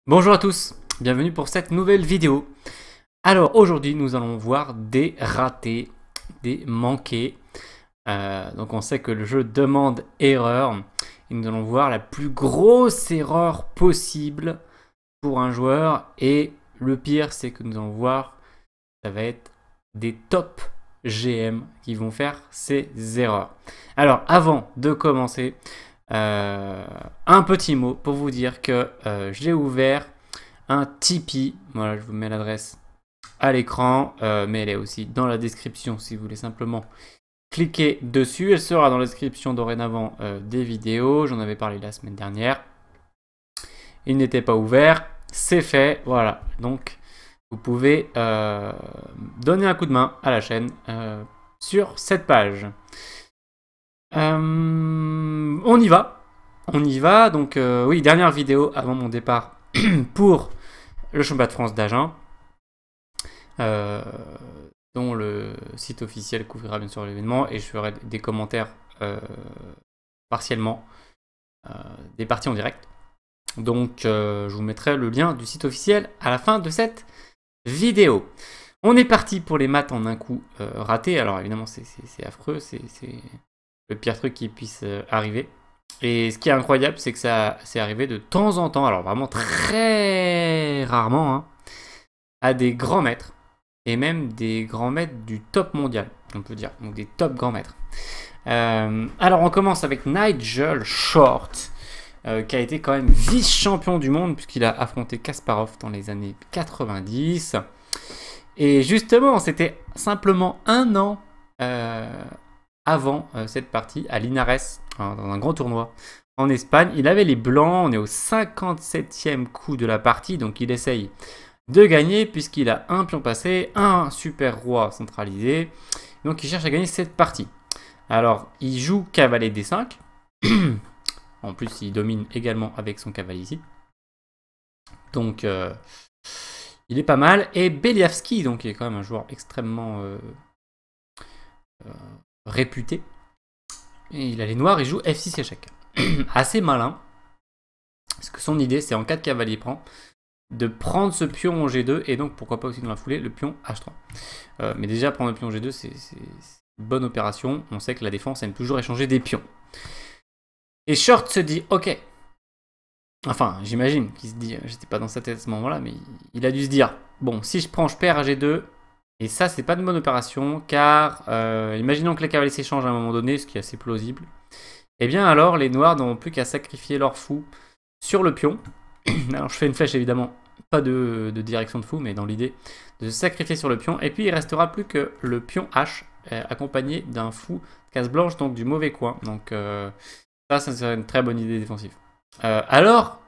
Bonjour à tous, bienvenue pour cette nouvelle vidéo. Alors aujourd'hui nous allons voir des ratés, des manqués. Donc on sait que le jeu demande erreur. Et nous allons voir la plus grosse erreur possible pour un joueur. Et le pire c'est que nous allons voir, ça va être des top GM qui vont faire ces erreurs. Alors avant de commencer, un petit mot pour vous dire que j'ai ouvert un Tipeee. Voilà, je vous mets l'adresse à l'écran, mais elle est aussi dans la description si vous voulez simplement cliquer dessus. Elle sera dans la description dorénavant des vidéos. J'en avais parlé la semaine dernière. Il n'était pas ouvert, c'est fait. Voilà, donc vous pouvez donner un coup de main à la chaîne sur cette page. On y va, donc oui, dernière vidéo avant mon départ pour le championnat de France d'Agen, dont le site officiel couvrira bien sûr l'événement et je ferai des commentaires partiellement des parties en direct. Donc je vous mettrai le lien du site officiel à la fin de cette vidéo. On est parti pour les maths en un coup raté. Alors évidemment c'est affreux, c'est le pire truc qui puisse arriver. Et ce qui est incroyable, c'est que ça s'est arrivé de temps en temps, alors vraiment très rarement, hein, à des grands maîtres, et même des grands maîtres du top mondial, on peut dire, donc des top grands maîtres. Alors on commence avec Nigel Short, qui a été quand même vice-champion du monde, puisqu'il a affronté Kasparov dans les années 90. Et justement, c'était simplement un an avant cette partie à Linares, dans un grand tournoi en Espagne. Il avait les blancs, on est au 57e coup de la partie, donc il essaye de gagner puisqu'il a un pion passé, un super roi centralisé, donc il cherche à gagner cette partie. Alors il joue cavalier D5, en plus il domine également avec son cavalier ici, donc il est pas mal. Et Beliavski, donc il est quand même un joueur extrêmement réputé. Et il a les noirs, il joue F6 échec. Assez malin. Parce que son idée, c'est en cas de cavalier prend, de prendre ce pion en G2 et donc pourquoi pas aussi dans la foulée le pion H3. Mais déjà prendre le pion G2, c'est une bonne opération. On sait que la défense aime toujours échanger des pions. Et Short se dit, ok. Enfin, j'imagine qu'il se dit, j'étais pas dans sa tête à ce moment-là, mais il a dû se dire, bon, si je prends, je perds à G2. Et ça, c'est pas une bonne opération, car imaginons que les cavaliers s'échangent à un moment donné, ce qui est assez plausible. Et bien alors, les noirs n'auront plus qu'à sacrifier leur fou sur le pion. Alors je fais une flèche évidemment, pas de direction de fou, mais dans l'idée de se sacrifier sur le pion. Et puis il restera plus que le pion H, accompagné d'un fou case blanche, donc du mauvais coin. Donc ça serait une très bonne idée défensive. Alors,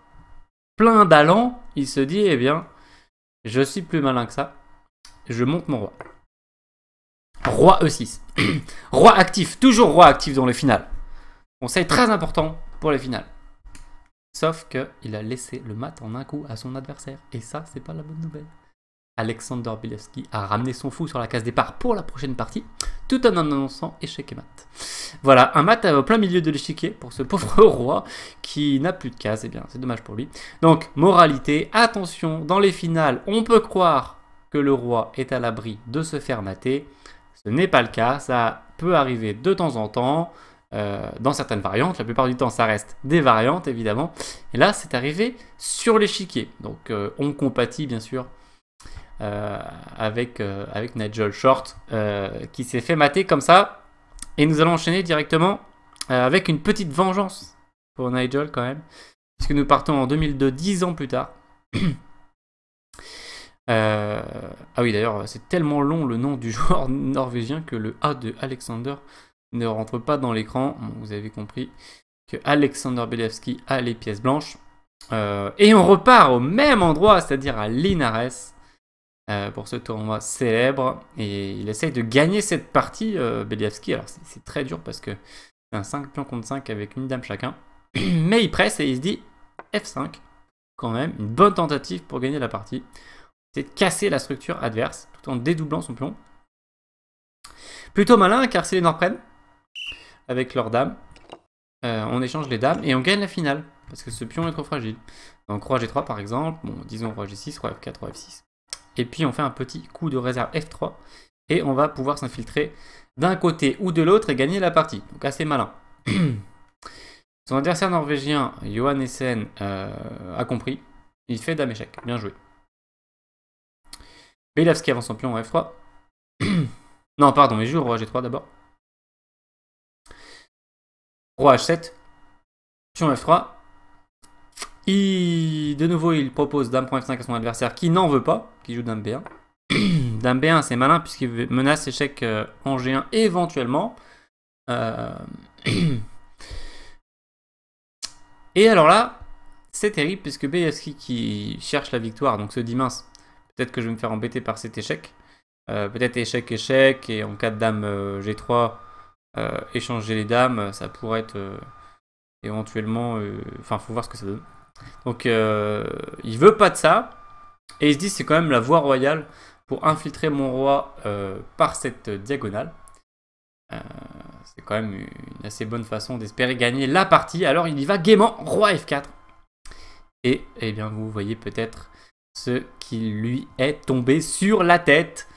plein d'allant, il se dit, eh bien, je suis plus malin que ça. Je monte mon roi. Roi E6. Roi actif. Toujours roi actif dans les finales. Conseil très important pour les finales. Sauf qu'il a laissé le mat en un coup à son adversaire. Et ça, c'est pas la bonne nouvelle. Alexander Beliavski a ramené son fou sur la case départ pour la prochaine partie, tout en annonçant échec et mat. Voilà, un mat au plein milieu de l'échiquier pour ce pauvre roi qui n'a plus de case. Eh bien, c'est dommage pour lui. Donc, moralité, attention, dans les finales, on peut croire que le roi est à l'abri de se faire mater. Ce n'est pas le cas, ça peut arriver de temps en temps, dans certaines variantes. La plupart du temps, ça reste des variantes, évidemment. Et là, c'est arrivé sur l'échiquier. Donc, on compatit, bien sûr, avec Nigel Short, qui s'est fait mater comme ça. Et nous allons enchaîner directement avec une petite vengeance pour Nigel, quand même. Puisque nous partons en 2002, 10 ans plus tard. Ah oui, d'ailleurs, c'est tellement long le nom du joueur norvégien que le A de Alexander ne rentre pas dans l'écran. Bon, vous avez compris que Alexander Beliavski a les pièces blanches. Et on repart au même endroit, c'est-à-dire à Linares, pour ce tournoi célèbre. Et il essaye de gagner cette partie, Beliavski. Alors, c'est très dur parce que c'est un 5 pions contre 5 avec une dame chacun. Mais il presse et il se dit F5, quand même, une bonne tentative pour gagner la partie. C'est de casser la structure adverse tout en dédoublant son pion. Plutôt malin car si les noirs prennent avec leurs dames, on échange les dames et on gagne la finale. parce que ce pion est trop fragile. Donc roi G3 par exemple, bon, disons roi G6, roi F4, roi F6. Et puis on fait un petit coup de réserve F3, et on va pouvoir s'infiltrer d'un côté ou de l'autre et gagner la partie. Donc assez malin. Son adversaire norvégien, Johan Essen, a compris. Il fait dame échec. Bien joué. Bielavski avance son pion en F3. Non, pardon, mais joue roi G3 d'abord. Roi H7. Pion F3. De nouveau, il propose dame F5 à son adversaire qui n'en veut pas, qui joue dame B1. Dame B1, c'est malin puisqu'il menace échec en G1 éventuellement. Et alors là, c'est terrible puisque Bielavski qui cherche la victoire, donc se dit mince, peut-être que je vais me faire embêter par cet échec. Peut-être échec, échec, et en cas de dame G3, échanger les dames, ça pourrait être éventuellement... Enfin, faut voir ce que ça donne. Donc, il veut pas de ça, et il se dit c'est quand même la voie royale pour infiltrer mon roi par cette diagonale. C'est quand même une assez bonne façon d'espérer gagner la partie. Alors il y va gaiement, roi F4. Et eh bien vous voyez peut-être ce qui lui est tombé sur la tête.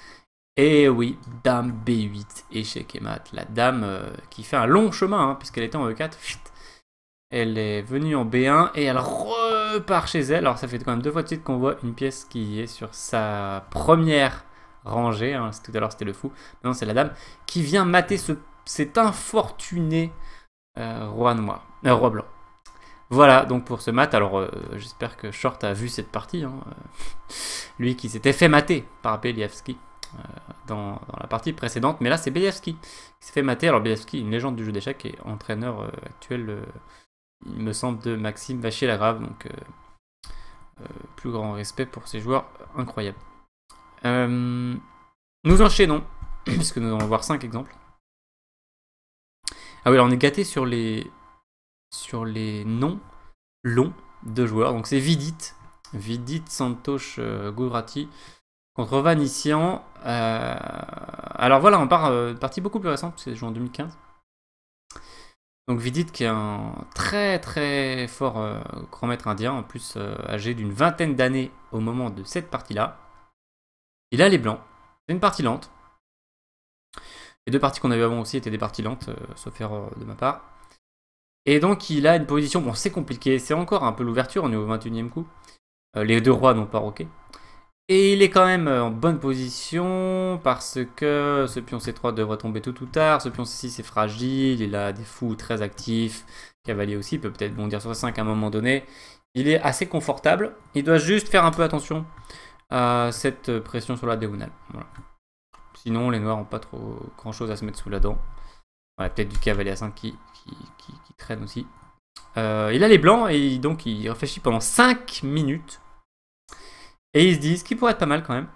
Et oui, dame B8, échec et mat. La dame qui fait un long chemin, hein, puisqu'elle était en E4. Elle est venue en B1 et elle repart chez elle. Alors ça fait quand même 2 fois de suite qu'on voit une pièce qui est sur sa première rangée. Hein. Tout à l'heure c'était le fou. Maintenant c'est la dame qui vient mater cet infortuné roi noir, roi blanc. Voilà donc pour ce mat. Alors j'espère que Short a vu cette partie. Hein. Lui qui s'était fait mater par Bielavski dans la partie précédente. Mais là c'est Bielavski qui s'est fait mater. Alors Bielavski, une légende du jeu d'échecs et entraîneur actuel, il me semble, de Maxime Vachier-Lagrave. Donc plus grand respect pour ces joueurs incroyables. Nous enchaînons, puisque nous allons voir 5 exemples. Ah oui, alors on est gâté sur les noms longs de joueurs. Donc c'est Vidit Santosh Gurati contre Vanician. Alors voilà, on part d'une partie beaucoup plus récente, c'est joué en 2015. Donc Vidit qui est un très très fort grand maître indien, en plus âgé d'une vingtaine d'années au moment de cette partie-là. Il a les blancs, c'est une partie lente. Les 2 parties qu'on a vues avant aussi étaient des parties lentes, sauf erreur de ma part. Et donc il a une position, bon c'est compliqué, c'est encore un peu l'ouverture, on est au 21e coup. Les 2 rois n'ont pas roqué. Et il est quand même en bonne position parce que ce pion C3 devrait tomber tôt ou tard. Ce pion C6 est fragile, il a des fous très actifs. Cavalier aussi, il peut peut-être bondir sur C5 à un moment donné. Il est assez confortable, il doit juste faire un peu attention à cette pression sur la diagonale. Voilà. Sinon, les noirs n'ont pas trop grand chose à se mettre sous la dent. Ouais, peut-être du cavalier A5 qui traîne aussi. Il a les blancs et donc il réfléchit pendant 5 minutes. Et il se dit, ce qui pourrait être pas mal quand même,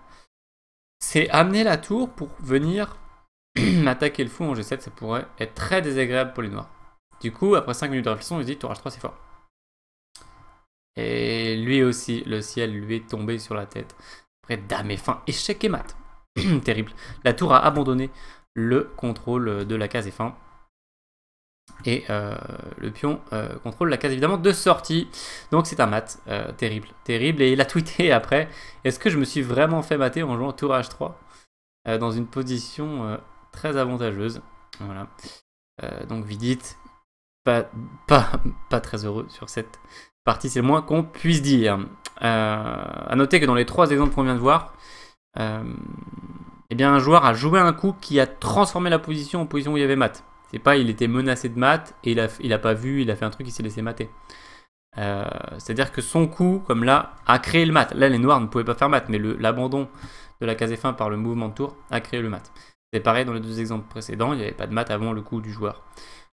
c'est amener la tour pour venir attaquer le fou en G7. Ça pourrait être très désagréable pour les noirs. Du coup, après 5 minutes de réflexion, il se dit, tour H3 c'est fort. Et lui aussi, le ciel lui est tombé sur la tête. Après dame et fin, échec et mat. Terrible. La tour a abandonné le contrôle de la case F1. Et le pion contrôle la case évidemment de sortie. Donc c'est un mat. Terrible. Terrible. Et il a tweeté après. Est-ce que je me suis vraiment fait mater en jouant tour H3 dans une position très avantageuse. Voilà. Donc Vidit, pas très heureux sur cette partie. C'est le moins qu'on puisse dire. À noter que dans les 3 exemples qu'on vient de voir, eh bien un joueur a joué un coup qui a transformé la position en position où il y avait mat. C'est pas il était menacé de mat et il a pas vu, il a fait un truc, il s'est laissé mater. C'est-à-dire que son coup, comme là, a créé le mat. Là, les noirs ne pouvaient pas faire mat, mais l'abandon de la case F1 par le mouvement de tour a créé le mat. C'est pareil dans les 2 exemples précédents, il n'y avait pas de mat avant le coup du joueur.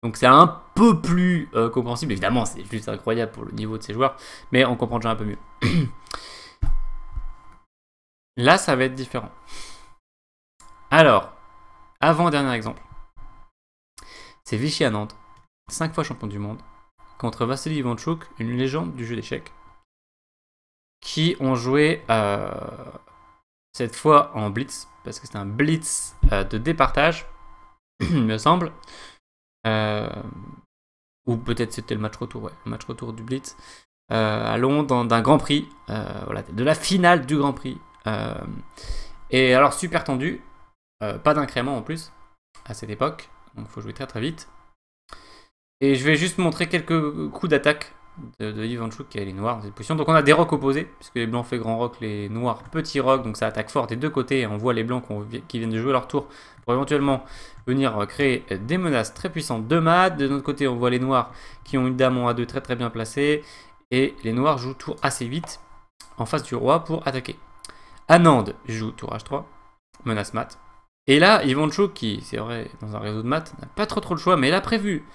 Donc c'est un peu plus compréhensible. Évidemment, c'est juste incroyable pour le niveau de ces joueurs, mais on comprend déjà un peu mieux. Là, ça va être différent. Alors, avant-dernier exemple. C'est Vichy à Nantes, 5 fois champion du monde, contre Vassili Ivanchuk, une légende du jeu d'échecs, qui ont joué cette fois en blitz, parce que c'était un blitz de départage, il me semble. Ou peut-être c'était le match retour, ouais. Le match retour du Blitz. À Londres, d'un Grand Prix. Voilà, de la finale du Grand Prix. Et alors, super tendu. Pas d'incrément en plus, à cette époque. Donc, il faut jouer très très vite. Et je vais juste montrer quelques coups d'attaque de Ivanchuk qui a les noirs dans cette position. Donc on a des rocs opposés, puisque les blancs fait grand roc, les noirs petit roc, donc ça attaque fort des deux côtés. Et on voit les blancs qui viennent de jouer leur tour pour éventuellement venir créer des menaces très puissantes de mat. De notre côté, on voit les noirs qui ont une dame en A2 très très bien placée. Et les noirs jouent tour assez vite en face du roi pour attaquer. Anand joue tour H3, menace mat. Et là, Ivanchuk, qui c'est vrai dans un réseau de mat, n'a pas trop le choix, mais il a prévu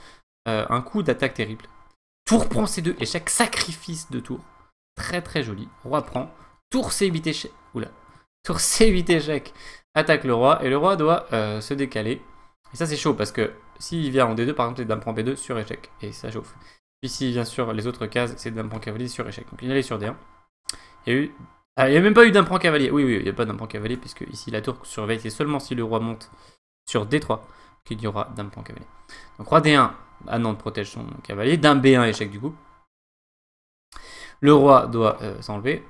un coup d'attaque terrible. Tour prend C2, échec, sacrifice de tour. Très très joli. Roi prend. Tour C8 échec. Oula. Tour C8 échec. Attaque le roi. Et le roi doit se décaler. Et ça c'est chaud parce que s'il vient en D2, par exemple, c'est dame prend B2 sur échec. Et ça chauffe. Puis s'il vient sur les autres cases, c'est dame prend cavalier sur échec. Donc il allait sur D1. Il y a eu... Ah, il n'y a même pas eu dame prend cavalier. Oui, il n'y a pas dame prend cavalier puisque ici la tour surveille. C'est seulement si le roi monte sur D3 qu'il y aura dame prend cavalier. Donc roi D1. Anand protège son cavalier. Dame B1 échec du coup. Le roi doit s'enlever.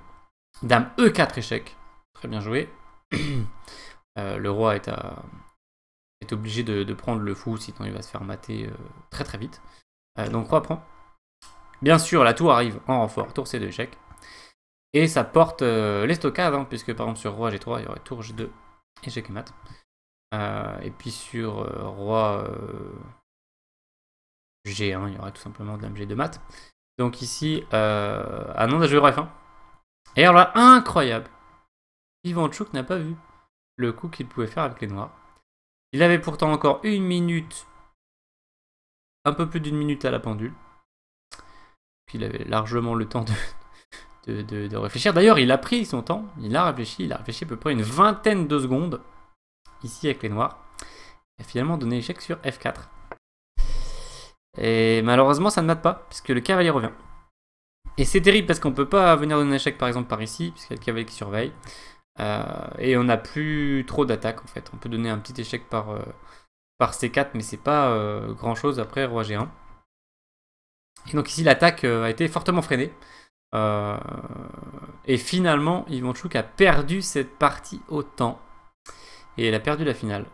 Dame E4 échec. Très bien joué. Le roi est obligé de prendre le fou, sinon il va se faire mater très très vite. Donc roi prend. Bien sûr, la tour arrive en renfort. Tour C2 échec. Et ça porte les stockades, hein, puisque par exemple sur roi G3, il y aurait tour G2 échec et mat. Et puis sur roi... G1, il y aurait tout simplement dame G2 mat. Donc ici, Anand a joué roi F1. Et alors là, incroyable, Ivanchuk n'a pas vu le coup qu'il pouvait faire avec les noirs. Il avait pourtant encore une minute, un peu plus d'une minute à la pendule. Puis il avait largement le temps de réfléchir. D'ailleurs, il a pris son temps, il a réfléchi à peu près une vingtaine de secondes, ici avec les noirs. Il a finalement donné échec sur F4. Et malheureusement, ça ne mate pas, puisque le cavalier revient. Et c'est terrible parce qu'on ne peut pas venir donner un échec par exemple par ici, puisqu'il y a le cavalier qui surveille. Et on n'a plus trop d'attaque en fait. On peut donner un petit échec par C4, mais c'est pas grand chose après roi G1. Et donc ici l'attaque a été fortement freinée. Et finalement, Ivanchuk a perdu cette partie au temps. Et elle a perdu la finale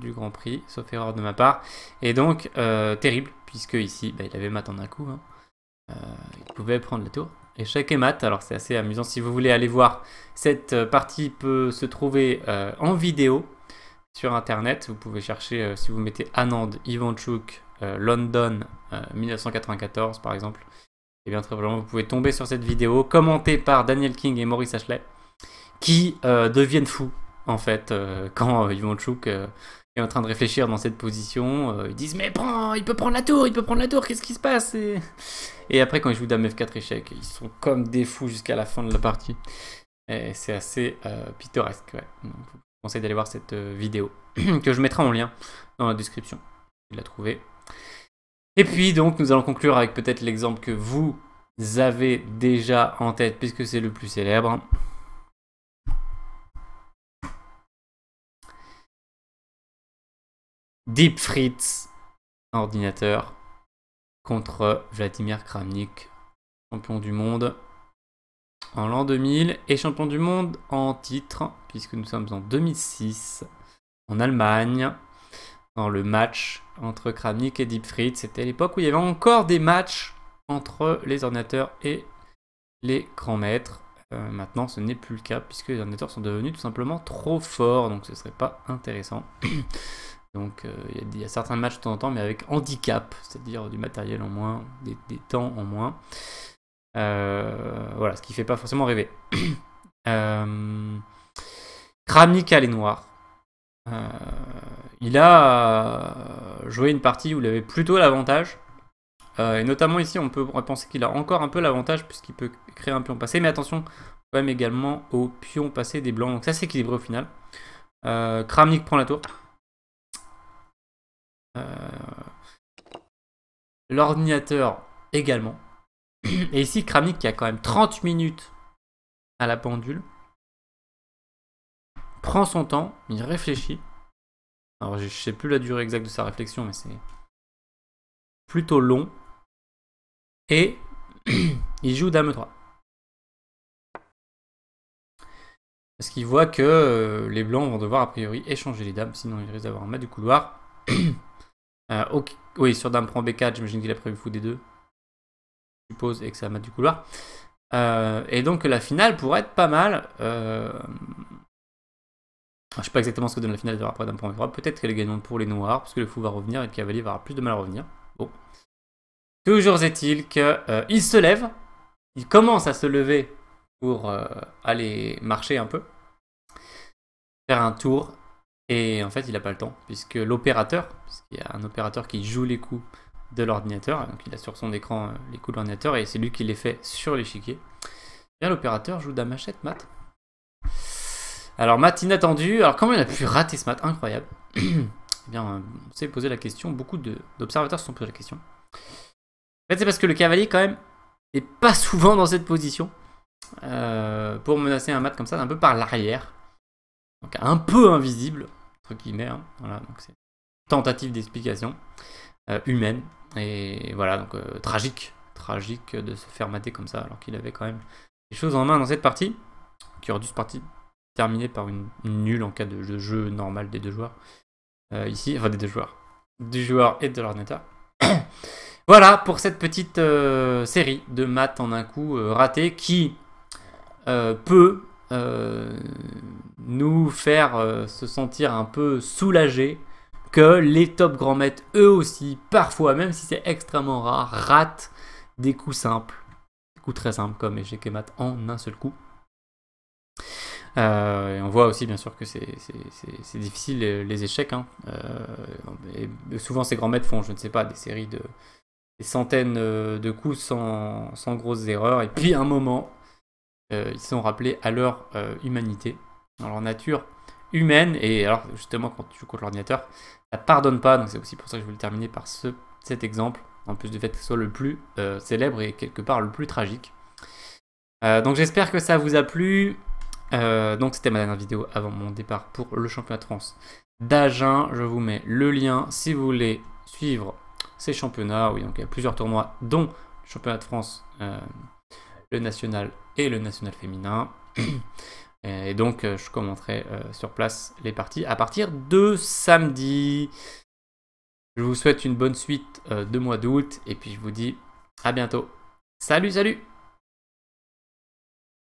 du Grand Prix, sauf erreur de ma part. Et donc, terrible, puisque ici, il avait mat en un coup. Hein. Il pouvait prendre la tour. Échec et mat, alors c'est assez amusant. Si vous voulez aller voir, cette partie peut se trouver en vidéo sur Internet. Vous pouvez chercher, si vous mettez Anand, Ivanchuk, London 1994 par exemple. Et bien très probablement, vous pouvez tomber sur cette vidéo commentée par Daniel King et Maurice Ashley qui deviennent fous. En fait, quand Ivanchuk est en train de réfléchir dans cette position, ils disent mais il peut prendre la tour, qu'est-ce qui se passe et après quand il joue dame F4 échec, ils sont comme des fous jusqu'à la fin de la partie. Et c'est assez pittoresque. Ouais. Donc, je vous conseille d'aller voir cette vidéo que je mettrai en lien dans la description. Je l'ai trouvé. Et puis donc nous allons conclure avec peut-être l'exemple que vous avez déjà en tête puisque c'est le plus célèbre. Deep Fritz, ordinateur, contre Vladimir Kramnik, champion du monde en l'an 2000 et champion du monde en titre, puisque nous sommes en 2006, en Allemagne, dans le match entre Kramnik et Deep Fritz. C'était l'époque où il y avait encore des matchs entre les ordinateurs et les grands maîtres. Maintenant, ce n'est plus le cas, puisque les ordinateurs sont devenus tout simplement trop forts, donc ce ne serait pas intéressant. Donc il y a certains matchs de temps en temps, mais avec handicap, c'est-à-dire du matériel en moins, des temps en moins. Voilà, ce qui ne fait pas forcément rêver. Kramnik a les noirs. Il a joué une partie où il avait plutôt l'avantage. Et notamment ici, on pourrait penser qu'il a encore un peu l'avantage, puisqu'il peut créer un pion passé. Mais attention, quand même également au pion passé des blancs. Donc ça, c'est équilibré au final. Kramnik prend la tour. L'ordinateur également. Et ici, Kramnik qui a quand même 30 minutes à la pendule, prend son temps, il réfléchit. Alors je sais plus la durée exacte de sa réflexion, mais c'est plutôt long. Et il joue Dame 3. Parce qu'il voit que les blancs vont devoir a priori échanger les dames, sinon il risque d'avoir un mat du couloir. Okay. Oui, sur Dame prend B4, j'imagine qu'il a prévu fou D2. Je suppose, et que c'est un mat du couloir. Et donc la finale pourrait être pas mal. Je sais pas exactement ce que donne la finale après Dame prend B3. Peut-être qu'elle est gagnante pour les noirs, parce que le fou va revenir et le cavalier va avoir plus de mal à revenir. Bon. Toujours est-il qu'il se lève. Il commence à se lever pour aller marcher un peu, faire un tour, et en fait il n'a pas le temps, puisque l'opérateur, puisqu'il y a un opérateur qui joue les coups de l'ordinateur, donc il a sur son écran les coups de l'ordinateur, et c'est lui qui les fait sur l'échiquier. Bien, l'opérateur joue Dame H7 mat. Alors mat inattendu, alors comment il a pu rater ce mat incroyable? Eh bien, on s'est posé la question, beaucoup d'observateurs se sont posé la question. En fait c'est parce que le cavalier quand même n'est pas souvent dans cette position. Pour menacer un mat comme ça, un peu par l'arrière, donc un peu invisible entre guillemets, hein. Voilà, donc c'est une tentative d'explication humaine, et voilà, donc tragique de se faire mater comme ça alors qu'il avait quand même des choses en main dans cette partie, qui aurait dû se terminer par une nulle en cas de jeu normal des deux joueurs ici, enfin des deux joueurs, du joueur et de l'ordinateur. Voilà pour cette petite série de maths en un coup raté qui peut nous faire se sentir un peu soulagés que les top grands maîtres, eux aussi, parfois, même si c'est extrêmement rare, ratent des coups simples, des coups très simples comme échec et mat en un seul coup. Et on voit aussi bien sûr que c'est difficile les échecs, hein. Et souvent ces grands maîtres font, je ne sais pas, des séries de des centaines de coups sans grosses erreurs, et puis à un moment ils sont rappelés à leur humanité, dans leur nature humaine, et alors justement quand tu joues contre l'ordinateur, ça pardonne pas, donc c'est aussi pour ça que je voulais terminer par cet exemple, en plus du fait que ce soit le plus célèbre et quelque part le plus tragique. Donc j'espère que ça vous a plu. Donc c'était ma dernière vidéo avant mon départ pour le championnat de France d'Agen. Je vous mets le lien si vous voulez suivre ces championnats. Oui, donc il y a plusieurs tournois, dont le championnat de France, le national et le national féminin. Et donc je commenterai sur place les parties à partir de samedi. Je vous souhaite une bonne suite de mois d'août, et puis je vous dis à bientôt. Salut, salut!